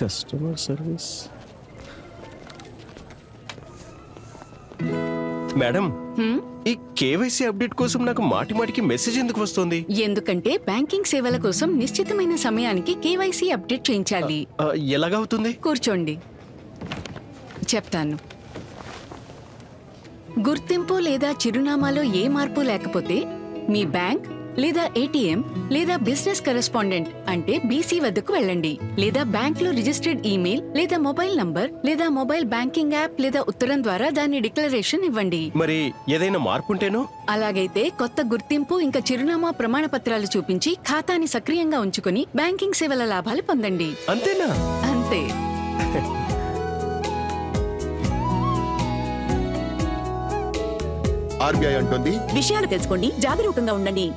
Customer service. Madam, ఈ KYC update కోసం నాకు మాటి మాటికి మెసేజ్ ఎందుకు వస్తుంది? ఎందుకంటే బ్యాంకింగ్ సేవల కోసం నిశ్చితమైన సమయానికి కేవైసీ అప్డేట్ చేయించాలి. ఎలాగవుతుంది? కూర్చోండి, చెప్తాను. గుర్తింపు లేదా చిరునామాలో ఏ మార్పు లేకపోతే మీ బ్యాంక్ లేదా ఏటీఎం లేదా బిజినెస్ కరెస్పాండెంట్ అంటే బీసీ వద్దకు వెళ్ళండి. లేదా బ్యాంక్ లో రిజిస్టర్డ్ ఈమెయిల్ లేదా మొబైల్ నంబర్ లేదా మొబైల్ బ్యాంకింగ్ యాప్ లేదా ఉత్తరం ద్వారా దాని డిక్లరేషన్ ఇవ్వండి. మరి ఏదైనా మార్పు ఉంటేనో? అలాగైతే కొత్త గుర్తింపు ఇంకా చిరునామా ప్రమాణ పత్రాలు చూపించి ఖాతాని సక్రియంగా ఉంచుకుని బ్యాంకింగ్ సేవల లాభాలు పొందండి. అంతేనా? అంతే. ఆర్బీఐ అంటుంది, విషయాలు తెలుసుకోండి, జాగరూకంగా ఉండండి.